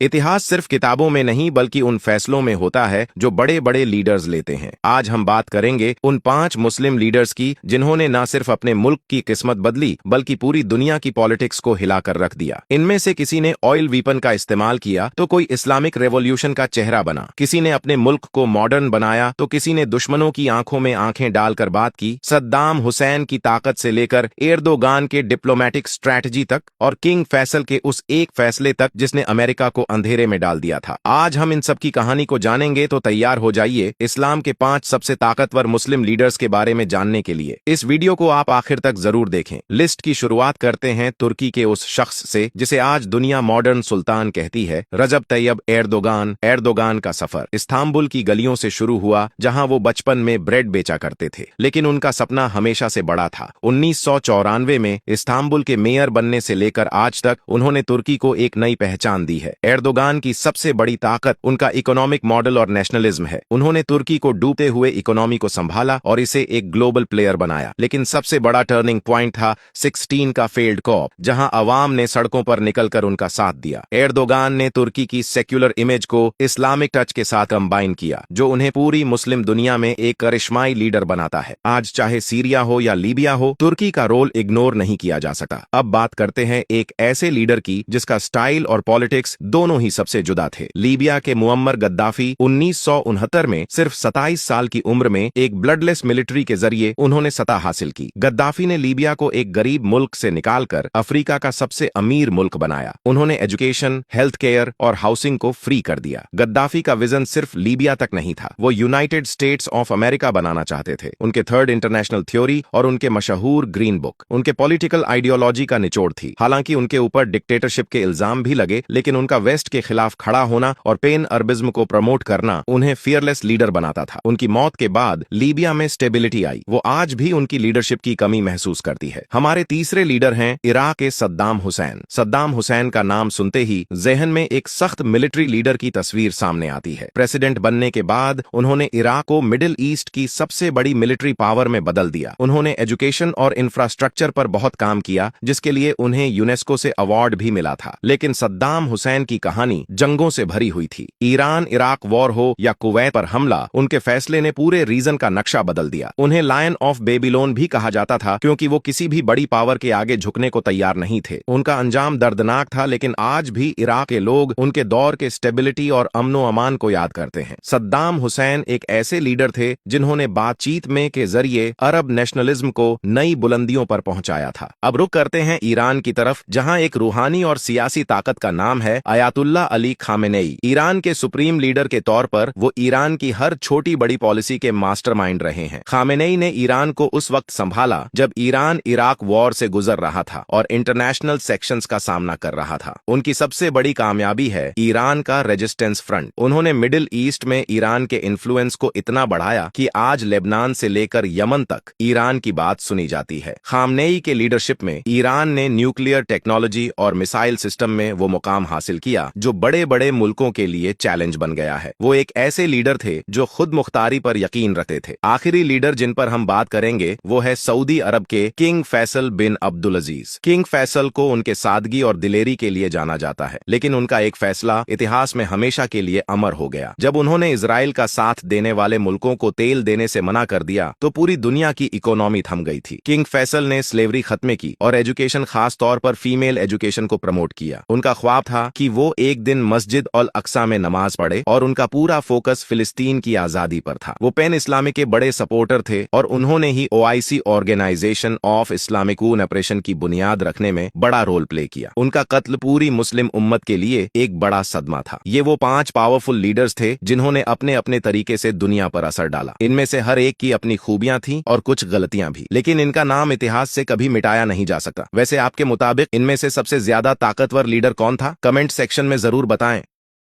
इतिहास सिर्फ किताबों में नहीं बल्कि उन फैसलों में होता है जो बड़े बड़े लीडर्स लेते हैं। आज हम बात करेंगे उन 5 मुस्लिम लीडर्स की जिन्होंने न सिर्फ अपने मुल्क की किस्मत बदली बल्कि पूरी दुनिया की पॉलिटिक्स को हिलाकर रख दिया। इनमें से किसी ने ऑयल वीपन का इस्तेमाल किया तो कोई इस्लामिक रेवोल्यूशन का चेहरा बना, किसी ने अपने मुल्क को मॉडर्न बनाया तो किसी ने दुश्मनों की आंखों में आंखें डालकर बात की। सद्दाम हुसैन की ताकत से लेकर एर्दोगान के डिप्लोमेटिक स्ट्रैटेजी तक और किंग फैसल के उस एक फैसले तक जिसने अमेरिका को अंधेरे में डाल दिया था। आज हम इन सब की कहानी को जानेंगे, तो तैयार हो जाइए इस्लाम के 5 सबसे ताकतवर मुस्लिम लीडर्स के बारे में जानने के लिए। इस वीडियो को आप आखिर तक जरूर देखें। लिस्ट की शुरुआत करते हैं तुर्की के उस शख्स से जिसे आज दुनिया मॉडर्न सुल्तान कहती है, रजब तैयब एर्दोगान। एर्दोगान का सफर इस्तांबुल की गलियों से शुरू हुआ जहां वो बचपन में ब्रेड बेचा करते थे, लेकिन उनका सपना हमेशा से बड़ा था। 1994 में इस्तांबुल के मेयर बनने से लेकर आज तक उन्होंने तुर्की को एक नई पहचान दी है। एर्दोगान की सबसे बड़ी ताकत उनका इकोनॉमिक मॉडल और नेशनलिज्म है। उन्होंने तुर्की को डूबते हुए इकोनॉमी को संभाला और इसे एक ग्लोबल प्लेयर बनाया। लेकिन सबसे बड़ा टर्निंग पॉइंट था 16 का फेल्ड कॉप, जहां अवाम ने सड़कों पर निकलकर उनका साथ दिया। एर्दोगान ने तुर्की की सेक्युलर इमेज को इस्लामिक टच के साथ कंबाइन किया, जो उन्हें पूरी मुस्लिम दुनिया में एक करिश्माई लीडर बनाता है। आज चाहे सीरिया हो या लीबिया हो, तुर्की का रोल इग्नोर नहीं किया जा सका। अब बात करते हैं एक ऐसे लीडर की जिसका स्टाइल और पॉलिटिक्स दोनों ही सबसे जुदा थे। लीबिया के मुअम्मर गद्दाफी 1969 में सिर्फ 27 साल की उम्र में एक ब्लडलेस मिलिट्री के जरिए उन्होंने सत्ता हासिल की। गद्दाफी ने लीबिया को एक गरीब मुल्क से निकालकर अफ्रीका का सबसे अमीर मुल्क बनाया। उन्होंने एजुकेशन, हेल्थ केयर और हाउसिंग को फ्री कर दिया। गद्दाफी का विजन सिर्फ लीबिया तक नहीं था, वो यूनाइटेड स्टेट्स ऑफ अमेरिका बनाना चाहते थे। उनके थर्ड इंटरनेशनल थ्योरी और उनके मशहूर ग्रीन बुक उनके पॉलिटिकल आइडियोलॉजी का निचोड़ थी। हालांकि उनके ऊपर डिक्टेटरशिप के इल्जाम भी लगे, लेकिन उनका वेस्ट के खिलाफ खड़ा होना और पेन अरबिज्म को प्रमोट करना उन्हें फियरलेस लीडर बनाता था। उनकी मौत के बाद लीबिया में स्टेबिलिटी आई। वो आज भी उनकी लीडरशिप की कमी महसूस करती है। हमारे तीसरे लीडर हैं इराक के सद्दाम हुसैन। सद्दाम हुसैन का नाम सुनते ही जहन में एक सख्त मिलिट्री लीडर की तस्वीर सामने आती है। प्रेसिडेंट बनने के बाद उन्होंने इराक को मिडिल ईस्ट की सबसे बड़ी मिलिट्री पावर में बदल दिया। उन्होंने एजुकेशन और इंफ्रास्ट्रक्चर पर बहुत काम किया, जिसके लिए उन्हें यूनेस्को से अवार्ड भी मिला था। लेकिन सद्दाम हुसैन की कहानी जंगों से भरी हुई थी। ईरान इराक वॉर हो या कुवैत पर हमला, उनके फैसले ने पूरे रीजन का नक्शा बदल दिया। उन्हें लायन ऑफ बेबीलोन भी कहा जाता था, क्योंकि वो किसी भी बड़ी पावर के आगे झुकने को तैयार नहीं थे। उनका अंजाम दर्दनाक था, लेकिन आज भी इराक के लोग उनके दौर के स्टेबिलिटी और अमनो अमान को याद करते हैं। सद्दाम हुसैन एक ऐसे लीडर थे जिन्होंने बातचीत में के जरिए अरब नेशनलिज्म को नई बुलंदियों पर पहुंचाया था। अब रुक करते हैं ईरान की तरफ, जहां एक रूहानी और सियासी ताकत का नाम है अयातुल्लाह अली खामेनेई। ईरान के सुप्रीम लीडर के तौर पर वो ईरान की हर छोटी बड़ी पॉलिसी के मास्टरमाइंड रहे हैं। खामेनेई ने ईरान को उस वक्त संभाला जब ईरान इराक वॉर से गुजर रहा था और इंटरनेशनल सेक्शंस का सामना कर रहा था। उनकी सबसे बड़ी कामयाबी है ईरान का रेजिस्टेंस फ्रंट। उन्होंने मिडिल ईस्ट में ईरान के इन्फ्लुएंस को इतना बढ़ाया कि आज लेबनान से लेकर यमन तक ईरान की बात सुनी जाती है। खामेनेई के लीडरशिप में ईरान ने न्यूक्लियर टेक्नोलॉजी और मिसाइल सिस्टम में वो मुकाम हासिल किया जो बड़े बड़े मुल्कों के लिए चैलेंज बन गया है। वो एक ऐसे लीडर थे जो खुद मुख्तारी पर यकीन रखते थे। आखिरी लीडर जिन पर हम बात करेंगे वो है सऊदी अरब के किंग फैसल बिन अब्दुल अजीज। किंग फैसल को उनके सादगी और दिलेरी के लिए जाना जाता है, लेकिन उनका एक फैसला इतिहास में हमेशा के लिए अमर हो गया। जब उन्होंने इजराइल का साथ देने वाले मुल्कों को तेल देने से मना कर दिया तो पूरी दुनिया की इकोनॉमी थम गई थी। किंग फैसल ने स्लेवरी खत्म की और एजुकेशन, खास तौर पर फीमेल एजुकेशन को प्रमोट किया। उनका ख्वाब था कि वो एक दिन मस्जिद अल अक्सा में नमाज पढ़े और उनका पूरा फोकस फिलिस्तीन की आजादी पर था। वो पैन इस्लामिक के बड़े सपोर्टर थे और उन्होंने ही OIC organization of Islamic operation की बुनियाद रखने में बड़ा रोल प्ले किया। उनका कत्ल पूरी मुस्लिम उम्मत के लिए एक बड़ा सदमा था। ये वो 5 पावरफुल लीडर्स थे जिन्होंने अपने अपने तरीके से दुनिया पर असर डाला। इनमें से हर एक की अपनी खूबियां थी और कुछ गलतियां भी, लेकिन इनका नाम इतिहास से कभी मिटाया नहीं जा सकता। वैसे आपके मुताबिक इनमें से सबसे ज्यादा ताकतवर लीडर कौन था? कमेंट सेक्शन में जरूर बताएं।